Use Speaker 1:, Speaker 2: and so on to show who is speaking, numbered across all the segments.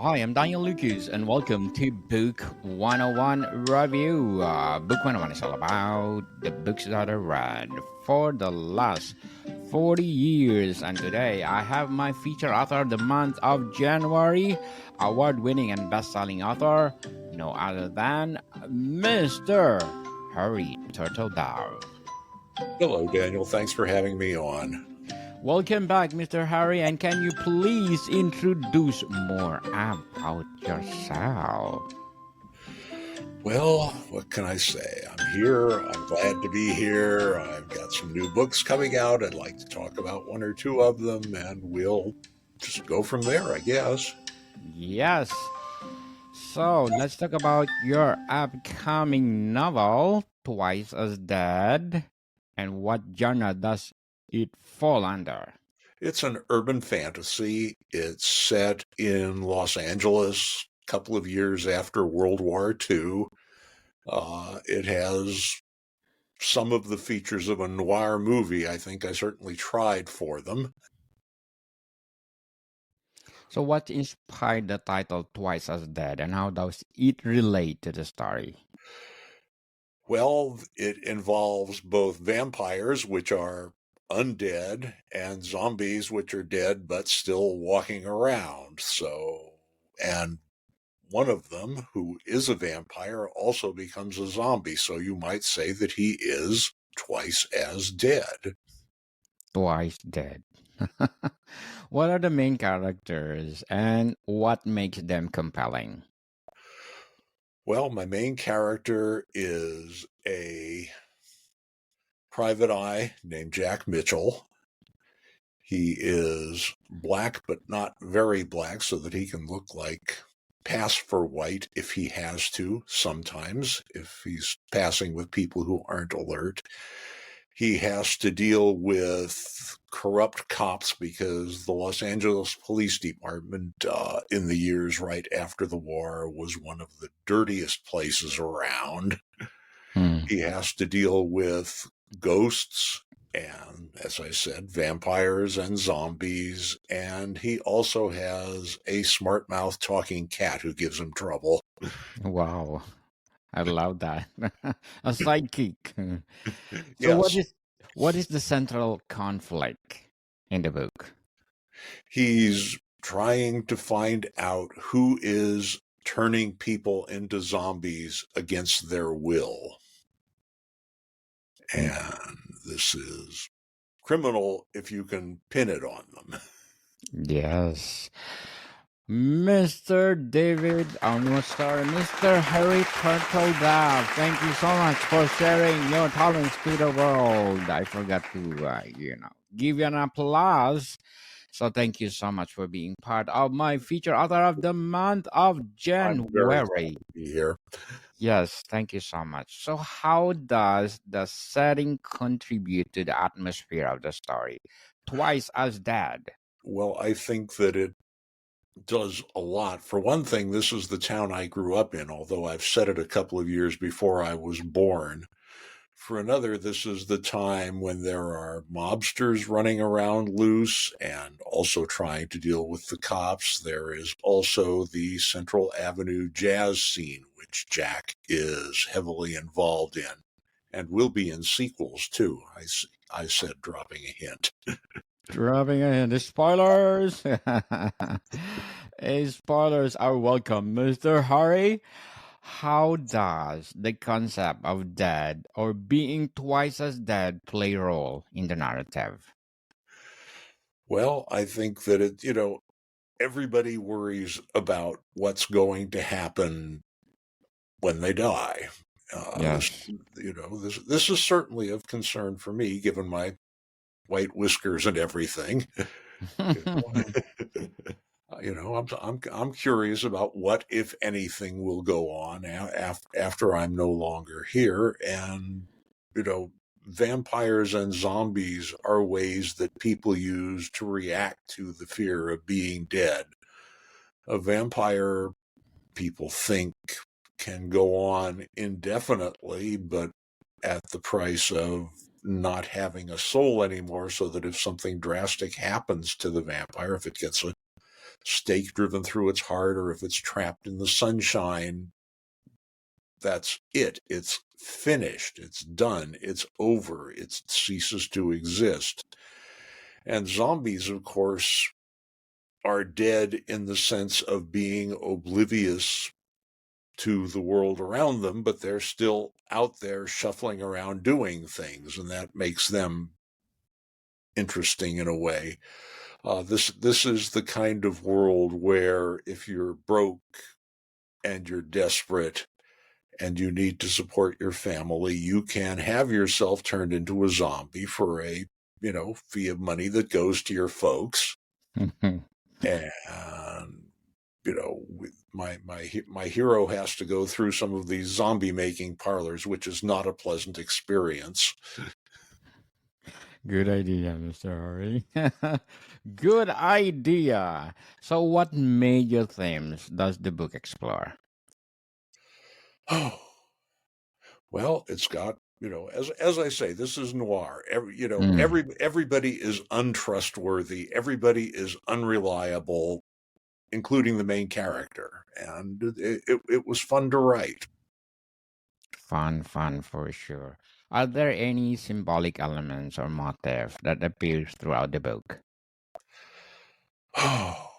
Speaker 1: Hi, I'm Daniel Lucas, and welcome to Book 101 Review. Book 101 is all about the books that I read for the last 40 years. And today I have my feature author of the month of January, award winning and best selling author, no other than Mr. Harry Turtledove.
Speaker 2: Hello, Daniel. Thanks for having me on.
Speaker 1: Welcome back, Mr. Harry, and can you please introduce more about yourself?
Speaker 2: Well, what can I say? I'm here. I'm glad to be here. I've got some new books coming out. I'd like to talk about one or two of them, and we'll just go from there, I guess.
Speaker 1: Yes. So let's talk about your upcoming novel, Twice as Dead, and what genre does it fall under?
Speaker 2: It's an urban fantasy. It's set in Los Angeles a couple of years after World War II. It has some of the features of a noir movie. I think I certainly tried for them.
Speaker 1: So, what inspired the title Twice as Dead, and how does it relate to the story?
Speaker 2: Well, it involves both vampires, which are undead, and zombies, which are dead but still walking around. And one of them, who is a vampire, also becomes a zombie. So you might say that he is twice as dead.
Speaker 1: Twice Dead. What are the main characters, and what makes them compelling?
Speaker 2: Well, my main character is a private eye named Jack Mitchell. He is black, but not very black, so that he can look like pass for white if he has to, sometimes, if he's passing with people who aren't alert. He has to deal with corrupt cops because the Los Angeles Police Department, in the years right after the war, was one of the dirtiest places around. He has to deal with ghosts and, as I said, vampires and zombies. And he also has a smart mouth talking cat who gives him trouble.
Speaker 1: Wow, I love that. A sidekick. So,
Speaker 2: Yes,
Speaker 1: what is the central conflict in the book?
Speaker 2: he's trying to find out who is turning people into zombies against their will. And this is criminal if you can pin it on them.
Speaker 1: Yes. Mr. David, no, sorry, Mr. Harry Turtledove, thank you so much for sharing your talents to the world. I forgot to, give you an applause. So thank you so much for being part of my feature author of the month of
Speaker 2: I'm very glad
Speaker 1: January.
Speaker 2: to be here.
Speaker 1: Yes, thank you so much. So how does the setting contribute to the atmosphere of the story? Twice as Dead.
Speaker 2: Well, I think that it does a lot. For one thing, this is the town I grew up in, although I've said it a couple of years before I was born. For another, this is the time when there are mobsters running around loose and also trying to deal with the cops. There is also the Central Avenue jazz scene, which Jack is heavily involved in and will be in sequels too. I said, dropping a hint.
Speaker 1: Dropping in the spoilers. Spoilers are welcome, Mr. Harry. How does the concept of dead or being twice as dead play a role in the narrative?
Speaker 2: Well, I think that everybody worries about what's going to happen when they die.
Speaker 1: Yes.
Speaker 2: This is certainly of concern for me, given my white whiskers and everything. I'm curious about what, if anything, will go on after I'm no longer here, and vampires and zombies are ways that people use to react to the fear of being dead. A vampire, people think, can go on indefinitely, but at the price of not having a soul anymore, so that if something drastic happens to the vampire, if it gets stake driven through its heart, or if it's trapped in the sunshine, that's it. It's finished. It's done. It's over. It ceases to exist. And zombies, of course, are dead in the sense of being oblivious to the world around them, but they're still out there shuffling around doing things, and that makes them interesting in a way. This is the kind of world where if you're broke and you're desperate and you need to support your family, you can have yourself turned into a zombie for a fee of money that goes to your folks. And my hero has to go through some of these zombie making parlors, which is not a pleasant experience.
Speaker 1: Good idea, Mr. Harry. Good idea. So, what major themes does the book explore?
Speaker 2: Oh, well, it's got as I say, this is noir. Everybody is untrustworthy. Everybody is unreliable, including the main character, and it was fun to write.
Speaker 1: Fun for sure. Are there any symbolic elements or motifs that appears throughout the book?
Speaker 2: Oh,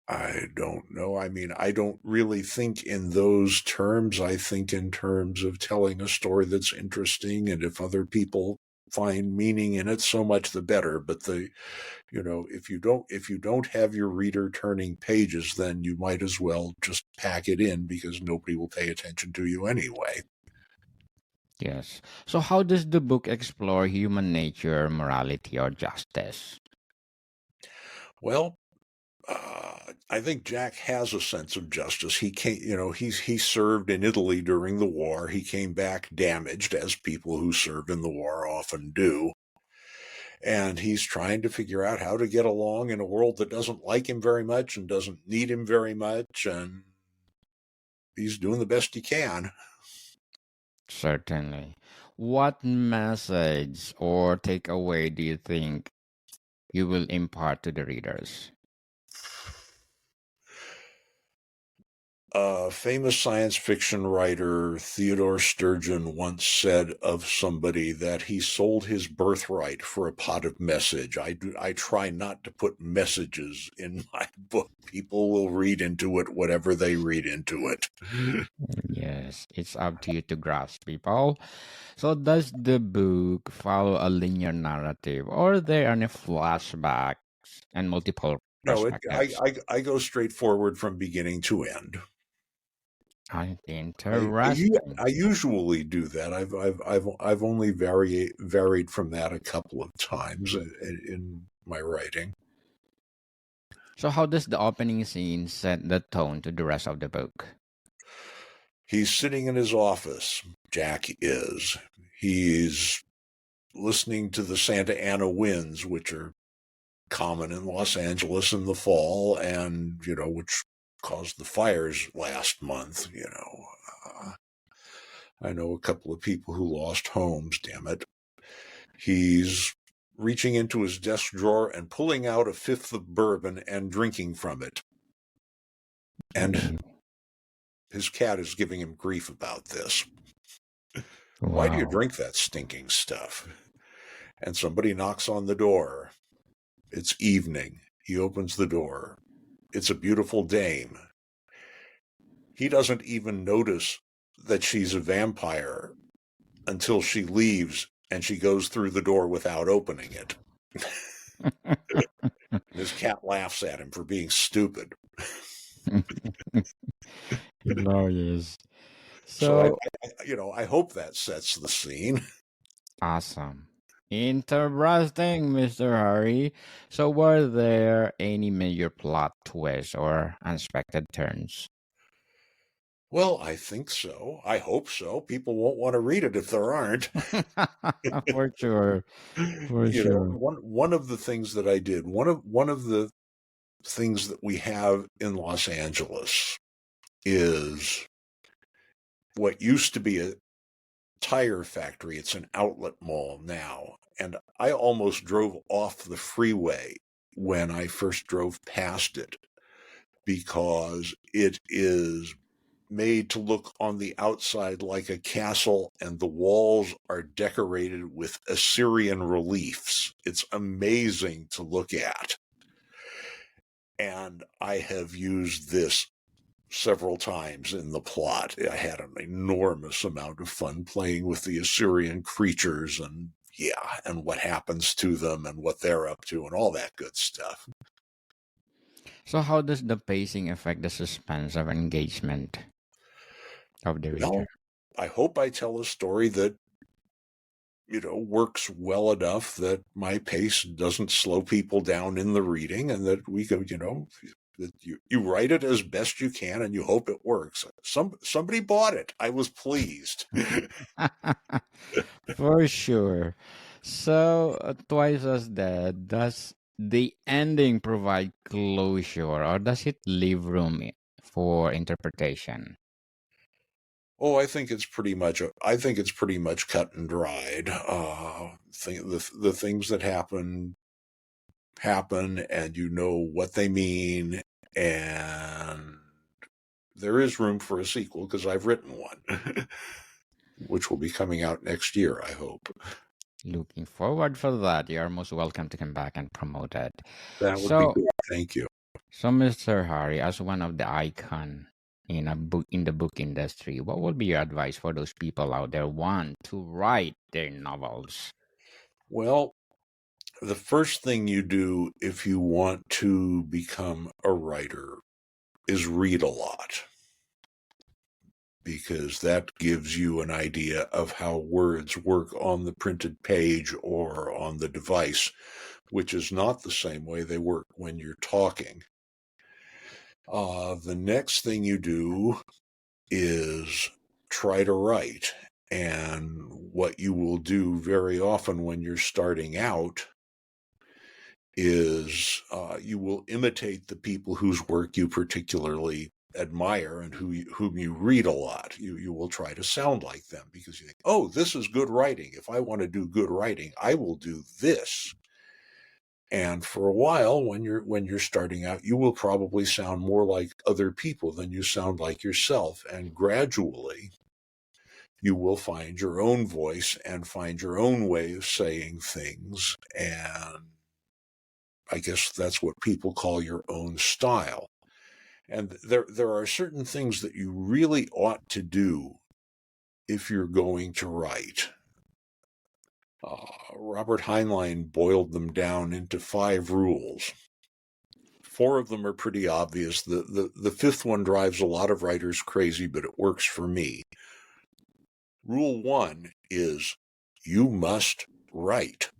Speaker 2: I don't know. I mean, I don't really think in those terms. I think in terms of telling a story that's interesting, and if other people find meaning in it, so much the better. But if you don't have your reader turning pages, then you might as well just pack it in, because nobody will pay attention to you anyway.
Speaker 1: Yes. So, how does the book explore human nature, morality, or justice?
Speaker 2: Well, I think Jack has a sense of justice. He came, he served in Italy during the war. He came back damaged, as people who served in the war often do. And he's trying to figure out how to get along in a world that doesn't like him very much and doesn't need him very much. And he's doing the best he can.
Speaker 1: Certainly. What message or takeaway do you think you will impart to the readers?
Speaker 2: Famous science fiction writer Theodore Sturgeon once said of somebody that he sold his birthright for a pot of message. I try not to put messages in my book. People will read into it whatever they read into it.
Speaker 1: Yes, it's up to you to grasp people. So, does the book follow a linear narrative, or there are any flashbacks and multiple
Speaker 2: No,
Speaker 1: perspectives?
Speaker 2: I go straight forward from beginning to end.
Speaker 1: Interesting.
Speaker 2: I usually do that. I've only varied from that a couple of times in my writing.
Speaker 1: So, how does the opening scene set the tone to the rest of the book?
Speaker 2: He's sitting in his office. Jack is. He's listening to the Santa Ana winds, which are common in Los Angeles in the fall, and which caused the fires last month. I know a couple of people who lost homes. Damn it. He's reaching into his desk drawer and pulling out a fifth of bourbon and drinking from it. And his cat is giving him grief about this. Why do you
Speaker 1: Wow.
Speaker 2: drink that stinking stuff? And somebody knocks on the door. It's evening. He opens the door. It's a beautiful dame. He doesn't even notice that she's a vampire until she leaves and she goes through the door without opening it. His cat laughs at him for being stupid.
Speaker 1: Hilarious.
Speaker 2: So
Speaker 1: So
Speaker 2: I hope that sets the scene.
Speaker 1: awesome. Interesting, Mr. Harry. So, were there any major plot twists or unexpected turns?
Speaker 2: Well, I think so. I hope so. People won't want to read it if there aren't.
Speaker 1: For sure. For sure.
Speaker 2: One of the things that I did, one of the things that we have in Los Angeles is what used to be a tire factory. It's an outlet mall now. And I almost drove off the freeway when I first drove past it, because it is made to look on the outside like a castle, and the walls are decorated with Assyrian reliefs. It's amazing to look at. And I have used this several times in the plot. I had an enormous amount of fun playing with the Assyrian creatures and what happens to them and what they're up to and all that good stuff.
Speaker 1: So, how does the pacing affect the suspense of engagement of the reader?
Speaker 2: Well, I hope I tell a story that, works well enough that my pace doesn't slow people down in the reading, and that we go, that you write it as best you can and you hope it works. Somebody bought it. I was pleased.
Speaker 1: For sure. So, Twice as Dead, does the ending provide closure or does it leave room for interpretation?
Speaker 2: Oh, I think it's pretty much cut and dried. The things that happen, and you know what they mean, and there is room for a sequel because I've written one, which will be coming out next year, I hope.
Speaker 1: Looking forward for that. You are most welcome to come back and promote it.
Speaker 2: That would be
Speaker 1: So,
Speaker 2: good. Thank you.
Speaker 1: Mr. Harry, as one of the icon in the book industry, what would be your advice for those people out there want to write their novels?
Speaker 2: Well, the first thing you do if you want to become a writer is read a lot, because that gives you an idea of how words work on the printed page or on the device, which is not the same way they work when you're talking. The next thing you do is try to write. And what you will do very often when you're starting out is you will imitate the people whose work you particularly admire and whom you read a lot. You will try to sound like them because you think, oh, this is good writing. If I want to do good writing, I will do this. And for a while, when you're starting out, you will probably sound more like other people than you sound like yourself. And gradually, you will find your own voice and find your own way of saying things. And I guess that's what people call your own style. And there are certain things that you really ought to do if you're going to write. Robert Heinlein boiled them down into 5 rules. 4 of them are pretty obvious. The fifth one drives a lot of writers crazy, but it works for me. Rule 1 is you must write,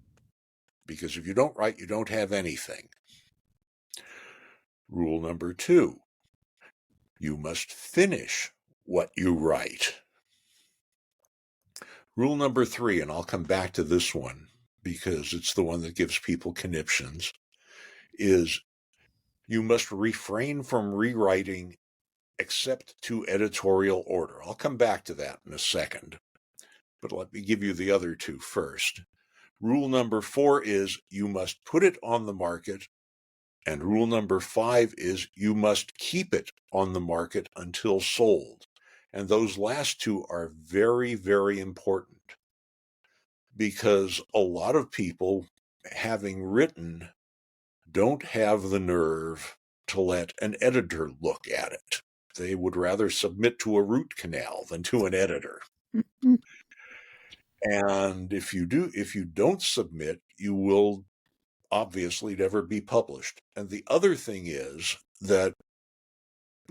Speaker 2: because if you don't write, you don't have anything. Rule number 2, you must finish what you write. Rule number 3, and I'll come back to this one because it's the one that gives people conniptions, is you must refrain from rewriting except to editorial order. I'll come back to that in a second, but let me give you the other 2 first. Rule number 4 is you must put it on the market, and rule number 5 is you must keep it on the market until sold. And those last 2 are very, very important, because a lot of people, having written, don't have the nerve to let an editor look at it. They would rather submit to a root canal than to an editor. And if you don't submit, you will obviously never be published. And the other thing is that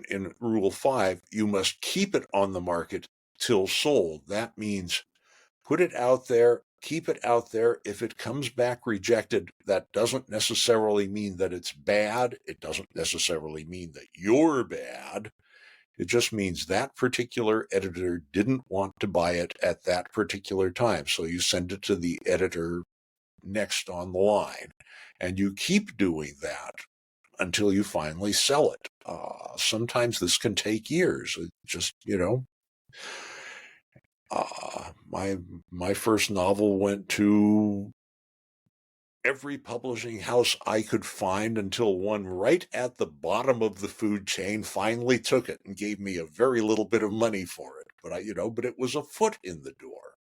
Speaker 2: in Rule 5, you must keep it on the market till sold. That means put it out there, keep it out there. If it comes back rejected, that doesn't necessarily mean that it's bad. It doesn't necessarily mean that you're bad. It just means that particular editor didn't want to buy it at that particular time. So you send it to the editor next on the line. And you keep doing that until you finally sell it. Sometimes this can take years. It just, my first novel went to every publishing house I could find until one right at the bottom of the food chain finally took it and gave me a very little bit of money for it. But it was a foot in the door.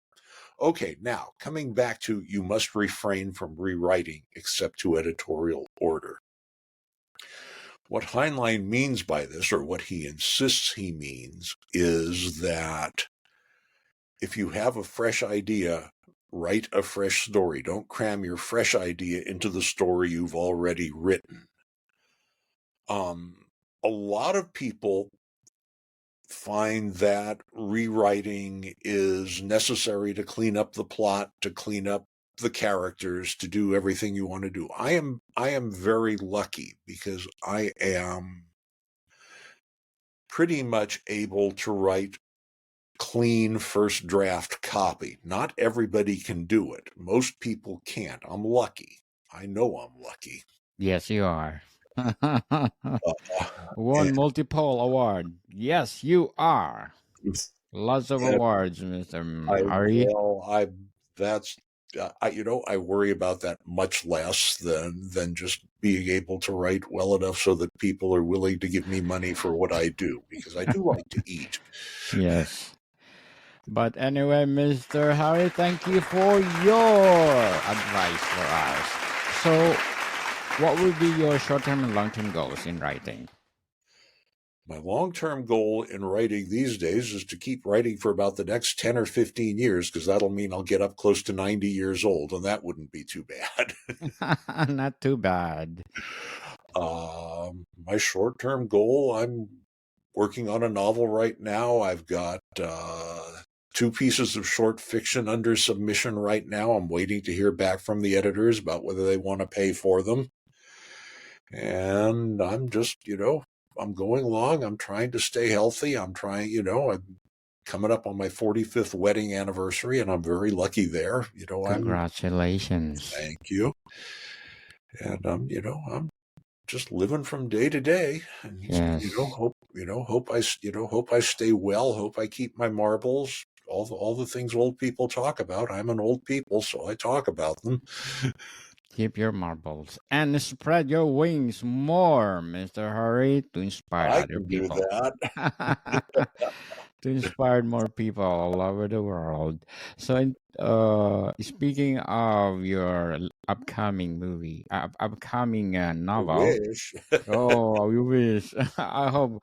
Speaker 2: Okay, now coming back to you must refrain from rewriting except to editorial order. What Heinlein means by this, or what he insists he means, is that if you have a fresh idea, write a fresh story. Don't cram your fresh idea into the story you've already written. A lot of people find that rewriting is necessary to clean up the plot, to clean up the characters, to do everything you want to do. I am very lucky because I am pretty much able to write clean first draft copy. Not everybody can do it. Most people can't. I'm lucky. I know I'm lucky.
Speaker 1: Yes, you are.
Speaker 2: And,
Speaker 1: Won multiple award. Yes, you are. Lots of
Speaker 2: and
Speaker 1: awards, Mr. Harry.
Speaker 2: I worry about that much less than just being able to write well enough so that people are willing to give me money for what I do, because I do like to eat.
Speaker 1: Yes. But anyway, Mr. Harry, thank you for your advice for us. So, what will be your short-term and long-term goals in writing?
Speaker 2: My long-term goal in writing these days is to keep writing for about the next 10 or 15 years, because that'll mean I'll get up close to 90 years old, and that wouldn't be too bad.
Speaker 1: Not too bad.
Speaker 2: My short-term goal, I'm working on a novel right now. I've got 2 pieces of short fiction under submission right now. I'm waiting to hear back from the editors about whether they want to pay for them. And I'm just, I'm going along. I'm trying to stay healthy. I'm coming up on my 45th wedding anniversary, and I'm very lucky there.
Speaker 1: Congratulations.
Speaker 2: Thank you. And I'm just living from day to day, and
Speaker 1: Yes.
Speaker 2: hope I stay well. Hope I keep my marbles. All the things old people talk about. I'm an old people, so I talk about them.
Speaker 1: Keep your marbles and spread your wings more, Mr. Harry, to inspire
Speaker 2: I
Speaker 1: other
Speaker 2: can do
Speaker 1: people.
Speaker 2: that.
Speaker 1: To inspire more people all over the world. So, speaking of your upcoming movie, upcoming
Speaker 2: I
Speaker 1: novel.
Speaker 2: wish.
Speaker 1: Oh, you wish. I hope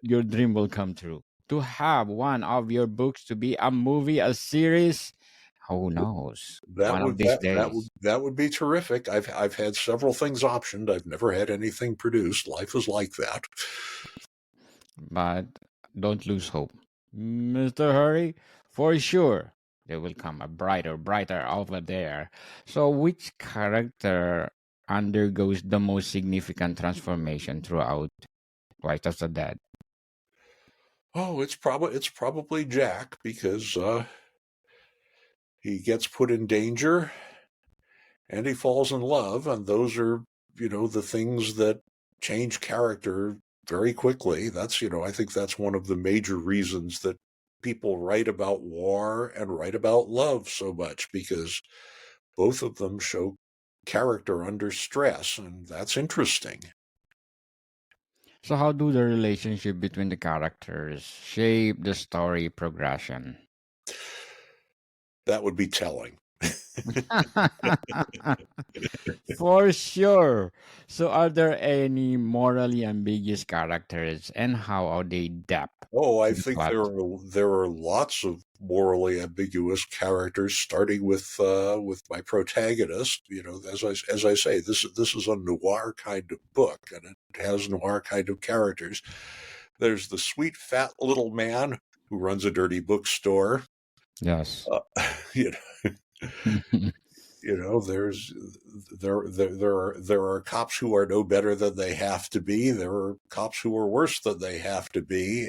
Speaker 1: your dream will come true. To have one of your books to be a movie, a series. Who knows?
Speaker 2: That
Speaker 1: One of
Speaker 2: would
Speaker 1: these
Speaker 2: that that would
Speaker 1: days.
Speaker 2: that would be terrific. I've had several things optioned. I've never had anything produced. Life is like that.
Speaker 1: But don't lose hope. Mr. Hurry, for sure, there will come a brighter over there. So, which character undergoes the most significant transformation throughout Twice as the Dead?
Speaker 2: Oh, it's probably Jack, because he gets put in danger and he falls in love, and those are the things that change character very quickly. I think that's one of the major reasons that people write about war and write about love so much, because both of them show character under stress, and that's interesting.
Speaker 1: So, how do the relationship between the characters shape the story progression?
Speaker 2: That would be telling.
Speaker 1: For sure. So, are there any morally ambiguous characters, and how are they depth
Speaker 2: Oh, I
Speaker 1: to the
Speaker 2: think
Speaker 1: plot?
Speaker 2: there are lots of morally ambiguous characters, starting with my protagonist. As I say, this is a noir kind of book, and it has noir kind of characters. There's the sweet fat little man who runs a dirty bookstore.
Speaker 1: Yes.
Speaker 2: You there's there are cops who are no better than they have to be. There are cops who are worse than they have to be.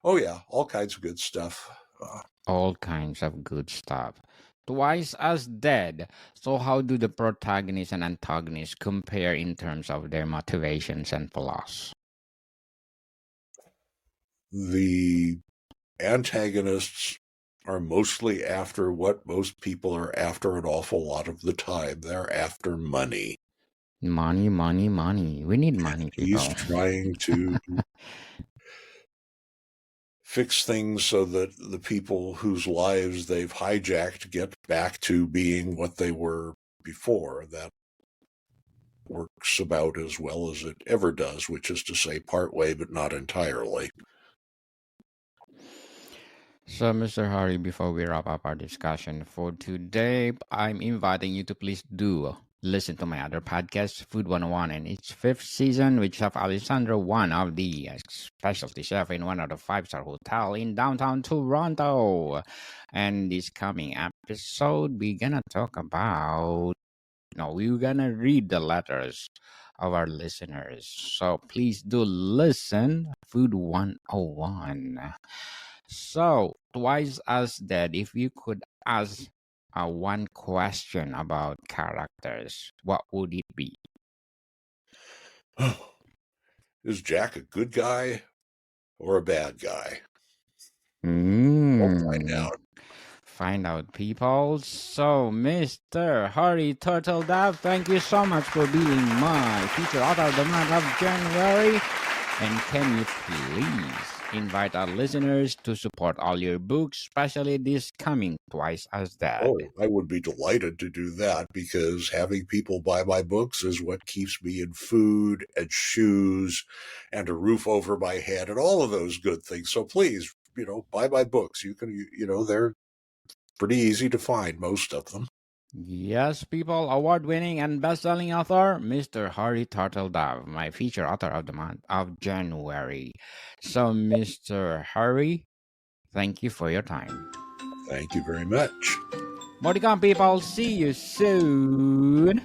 Speaker 2: Oh yeah, all kinds of good stuff.
Speaker 1: All kinds of good stuff. Twice as dead. So, how do the protagonist and antagonist compare in terms of their motivations and flaws?
Speaker 2: The antagonists are mostly after what most people are after an awful lot of the time. They're after money.
Speaker 1: Money, money, money. We need money,
Speaker 2: He's
Speaker 1: people.
Speaker 2: trying to fix things so that the people whose lives they've hijacked get back to being what they were before. That works about as well as it ever does, which is to say partway but not entirely.
Speaker 1: So, Mr. Harry, before we wrap up our discussion for today, I'm inviting you to please do listen to my other podcast, Food 101, and its fifth season, which have Alessandro, one of the specialty chef in one of the five-star hotel in downtown Toronto. And this coming episode, we're gonna talk about, we're gonna read the letters of our listeners. So please do listen, Food 101. So, twice as dead, if you could ask one question about characters, what would it be?
Speaker 2: Is Jack a good guy or a bad guy? We'll find
Speaker 1: Mm.
Speaker 2: out.
Speaker 1: Find out, people. So, Mr. Harry Turtledove, thank you so much for being my feature author of the month of January. And can you please invite our listeners to support all your books, especially this coming Twice as Dead?
Speaker 2: Oh, I would be delighted to do that because having people buy my books is what keeps me in food and shoes and a roof over my head and all of those good things. So please, buy my books. You can, they're pretty easy to find, most of them.
Speaker 1: Yes, people, award-winning and best-selling author, Mr. Harry Turtledove, my feature author of the month of January. So, Mr. Harry, thank you for your time.
Speaker 2: Thank you very much.
Speaker 1: More to come, people. See you soon.